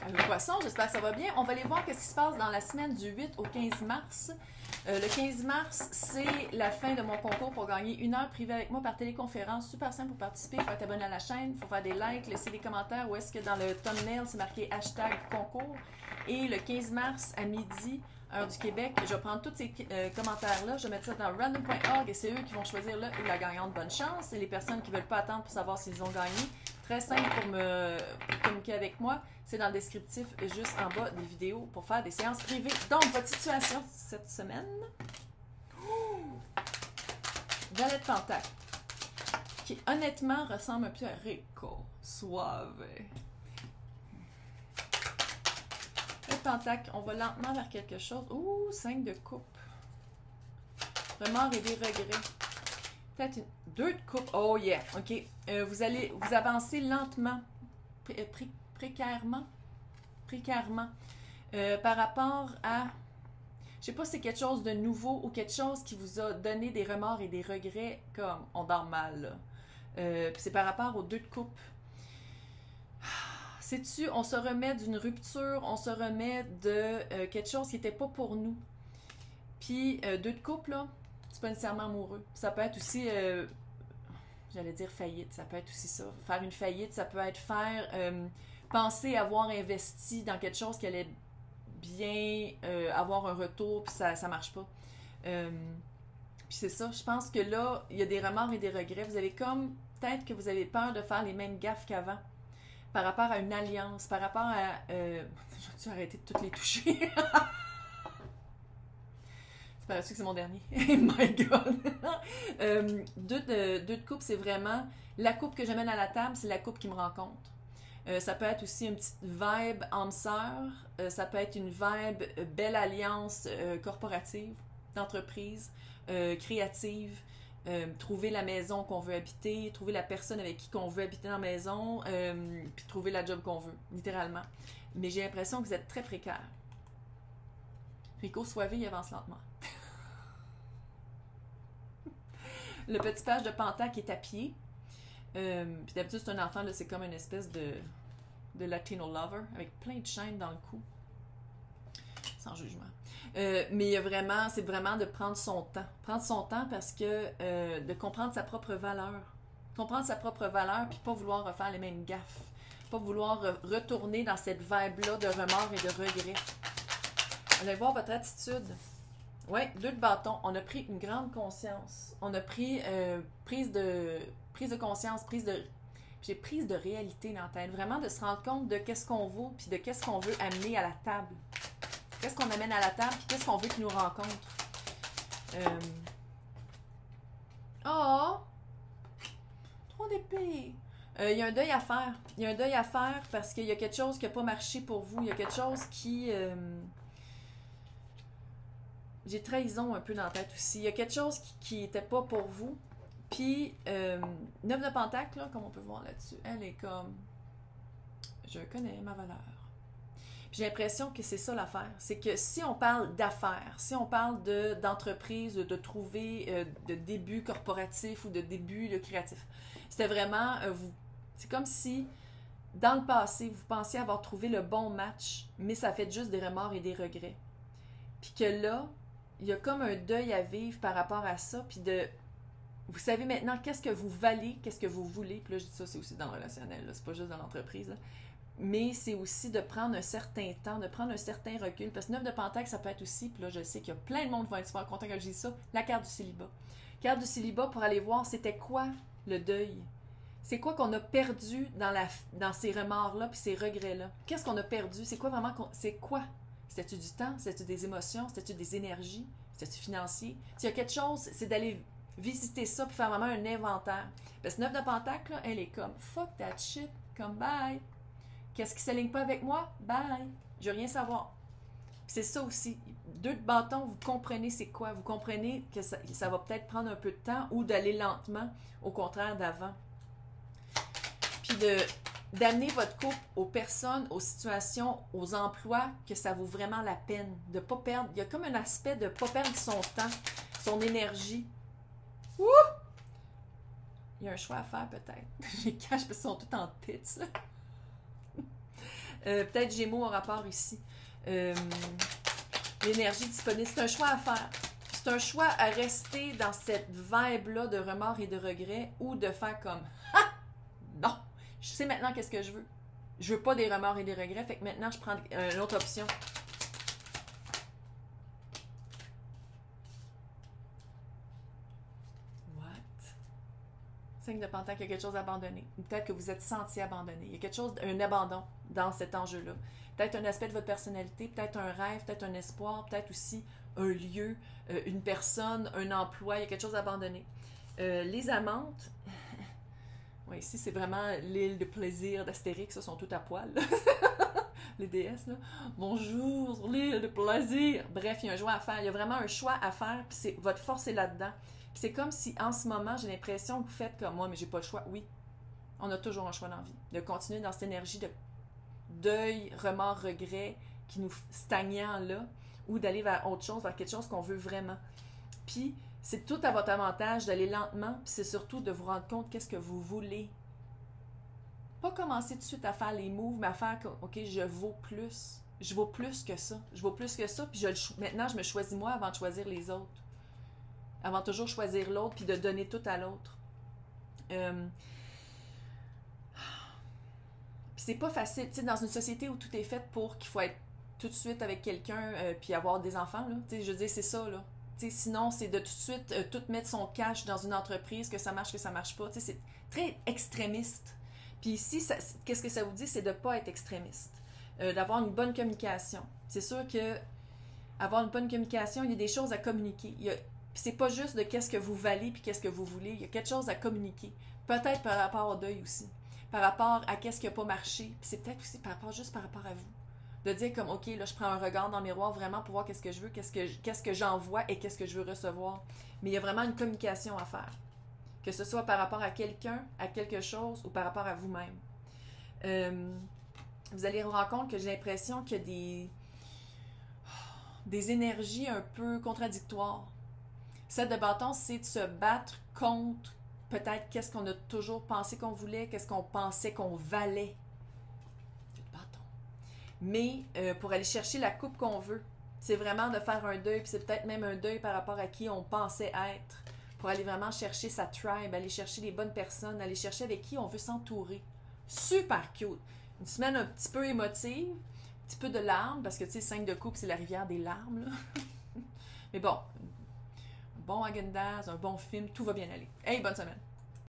Le poisson, j'espère que ça va bien. On va aller voir ce qui se passe dans la semaine du 8 au 15 mars. Le 15 mars, c'est la fin de mon concours pour gagner 1 heure privée avec moi par téléconférence. Super simple pour participer. Il faut être abonné à la chaîne, il faut faire des likes, laisser des commentaires où est-ce que dans le thumbnail, c'est marqué hashtag concours. Et le 15 mars à midi, heure du Québec, je vais prendre tous ces commentaires-là, je vais mettre ça dans random.org et c'est eux qui vont choisir le ou la gagnante. Bonne chance. Et les personnes qui ne veulent pas attendre pour savoir s'ils ont gagné, très simple pour communiquer avec moi. C'est dans le descriptif juste en bas des vidéos pour faire des séances privées. Donc, votre situation cette semaine. Valet de Pentacle, qui honnêtement ressemble un peu à Rico. Suave. Valet de Pentacle, on va lentement vers quelque chose. Ouh, 5 de coupe. Remords et des regrets. Peut-être 2 de coupe. Oh yeah, ok. Vous avancez lentement, précairement, par rapport à, je sais pas si c'est quelque chose de nouveau ou quelque chose qui vous a donné des remords et des regrets, comme on dort mal. C'est par rapport aux 2 de coupe. Sais-tu, on se remet d'une rupture, on se remet de quelque chose qui n'était pas pour nous. Puis 2 de coupe, là, c'est pas nécessairement amoureux. Ça peut être aussi, j'allais dire faillite, ça peut être aussi ça. Faire une faillite, ça peut être penser avoir investi dans quelque chose qui allait bien avoir un retour, puis ça marche pas. Puis c'est ça, je pense que là, il y a des remords et des regrets. Vous avez comme, peut-être que vous avez peur de faire les mêmes gaffes qu'avant, par rapport à une alliance, par rapport à... J'ai-tu arrêté de toutes les toucher? C'est pas sûr que c'est mon dernier. My God! 2 de coupe, c'est vraiment... La coupe que j'amène à la table, c'est la coupe qui me rencontre. Ça peut être aussi une petite vibe âme sœur. Ça peut être une vibe belle alliance corporative, d'entreprise, créative. Trouver la maison qu'on veut habiter, trouver la personne avec qui qu'on veut habiter dans la maison, puis trouver la job qu'on veut, littéralement. Mais j'ai l'impression que vous êtes très précaire. Rico Soivé, il avance lentement. Le petit page de Pentacle est à pied. Puis d'habitude, c'est un enfant, là, c'est comme une espèce de Latino lover avec plein de chaînes dans le cou. Sans jugement. Mais il y a vraiment, c'est vraiment de prendre son temps. Prendre son temps parce que de comprendre sa propre valeur. Comprendre sa propre valeur puis pas vouloir refaire les mêmes gaffes. Pas vouloir retourner dans cette vibe-là de remords et de regrets. Allez voir votre attitude. Oui, 2 de bâton. On a pris une grande conscience. On a pris prise de conscience, j'ai prise de réalité dans la tête. Vraiment de se rendre compte de qu'est-ce qu'on vaut puis de qu'est-ce qu'on veut amener à la table. Qu'est-ce qu'on amène à la table puis qu'est-ce qu'on veut qu'ils nous rencontrent. Oh! 3 d'épée. Il y a un deuil à faire. Il y a un deuil à faire parce qu'il y a quelque chose qui n'a pas marché pour vous. Il y a quelque chose qui... J'ai trahison un peu dans la tête aussi. Il y a quelque chose qui n'était pas pour vous. Puis, 9 de Pentacle, là, comme on peut voir là-dessus, elle est comme... Je connais ma valeur. Puis j'ai l'impression que c'est ça l'affaire. C'est que si on parle d'affaires, si on parle d'entreprise, de trouver de début corporatif ou de début créatif, c'était vraiment... c'est comme si, dans le passé, vous pensiez avoir trouvé le bon match, mais ça fait juste des remords et des regrets. Puis que là, il y a comme un deuil à vivre par rapport à ça, puis de... Vous savez maintenant qu'est-ce que vous valez, qu'est-ce que vous voulez. Puis là, je dis ça, c'est aussi dans le relationnel, c'est pas juste dans l'entreprise. Là. Mais c'est aussi de prendre un certain temps, de prendre un certain recul. Parce que 9 de Pentacle, ça peut être aussi, puis là, je sais qu'il y a plein de monde qui vont être super contents quand je dis ça, la carte du célibat. Carte du célibat pour aller voir c'était quoi le deuil. C'est quoi qu'on a perdu dans ces remords-là puis ces regrets-là. Qu'est-ce qu'on a perdu? C'est quoi vraiment? C'est quoi? C'était-tu du temps? C'était-tu des émotions? C'était-tu des énergies? C'était-tu financier? S'il y a quelque chose, c'est d'aller visiter ça puis faire vraiment un inventaire. Parce que 9 de Pentacle, là, elle est comme fuck that shit, comme bye. Qu'est-ce qui ne s'aligne pas avec moi? Bye. Je veux rien savoir. Puis c'est ça aussi. 2 de bâton, vous comprenez c'est quoi. Vous comprenez que ça va peut-être prendre un peu de temps ou d'aller lentement, au contraire d'avant. Puis d'amener votre couple aux personnes, aux situations, aux emplois que ça vaut vraiment la peine. De ne pas perdre. Il y a comme un aspect de ne pas perdre son temps, son énergie. Ouh! Il y a un choix à faire peut-être. Je les cache parce qu'ils sont tous en tits. Peut-être Gémeaux au rapport ici. L'énergie disponible, c'est un choix à faire. C'est un choix à rester dans cette vibe-là de remords et de regrets ou de faire comme « Ah! Non! Je sais maintenant qu'est-ce que je veux. Je veux pas des remords et des regrets, fait que maintenant je prends une autre option. » What? 5 de Pentacle, il y a quelque chose d'abandonné. Peut-être que vous êtes senti abandonné. Il y a quelque chose, un abandon dans cet enjeu-là. Peut-être un aspect de votre personnalité, peut-être un rêve, peut-être un espoir, peut-être aussi un lieu, une personne, un emploi. Il y a quelque chose d'abandonné. Les amantes, oui, ici c'est vraiment l'île de plaisir d'Astérix, sont toutes à poil. Les déesses, là. Bonjour sur l'île de plaisir. Bref, il y a un choix à faire. Il y a vraiment un choix à faire, puis votre force est là-dedans. Puis c'est comme si en ce moment, j'ai l'impression que vous faites comme moi, mais j'ai pas le choix. Oui, on a toujours un choix dans la vie. De continuer dans cette énergie de deuil, remords, regret, qui nous stagnant là, ou d'aller vers autre chose, vers quelque chose qu'on veut vraiment. Puis, c'est tout à votre avantage d'aller lentement, puis c'est surtout de vous rendre compte qu'est-ce que vous voulez. Pas commencer tout de suite à faire les moves, mais à faire que, OK, je vaux plus. Je vaux plus que ça. Je vaux plus que ça, puis maintenant, je me choisis moi avant de choisir les autres. Avant de toujours choisir l'autre, puis de donner tout à l'autre. Puis c'est pas facile, tu sais, dans une société où tout est fait pour qu'il faut être tout de suite avec quelqu'un, puis avoir des enfants, là. Tu sais, je veux dire, c'est ça, là. Tu sais, sinon, c'est de tout de suite tout mettre son cash dans une entreprise, que ça marche pas. Tu sais, c'est très extrémiste. Puis ici, qu'est-ce que ça vous dit? C'est de ne pas être extrémiste. D'avoir une bonne communication. C'est sûr que avoir une bonne communication, il y a des choses à communiquer. C'est pas juste de qu'est-ce que vous valez puis qu'est-ce que vous voulez. Il y a quelque chose à communiquer. Peut-être par rapport au deuil aussi. Par rapport à qu'est-ce qui n'a pas marché. Puis c'est peut-être aussi juste par rapport à vous. De dire comme, OK, là, je prends un regard dans le miroir vraiment pour voir qu'est-ce que je veux, qu'est-ce que j'envoie et qu'est-ce que je veux recevoir. Mais il y a vraiment une communication à faire. Que ce soit par rapport à quelqu'un, à quelque chose ou par rapport à vous-même. Vous allez vous rendre compte que j'ai l'impression qu'il y a des énergies un peu contradictoires. Celle de bâton, c'est de se battre contre peut-être qu'est-ce qu'on a toujours pensé qu'on voulait, qu'est-ce qu'on pensait qu'on valait. Mais pour aller chercher la coupe qu'on veut, c'est vraiment de faire un deuil, puis c'est peut-être même un deuil par rapport à qui on pensait être, pour aller vraiment chercher sa tribe, aller chercher les bonnes personnes, aller chercher avec qui on veut s'entourer. Super cute! Une semaine un petit peu émotive, un petit peu de larmes, parce que tu sais, 5 de coupe, c'est la rivière des larmes, là. Mais bon, un bon Häagen-Dazs, un bon film, tout va bien aller. Hey, bonne semaine!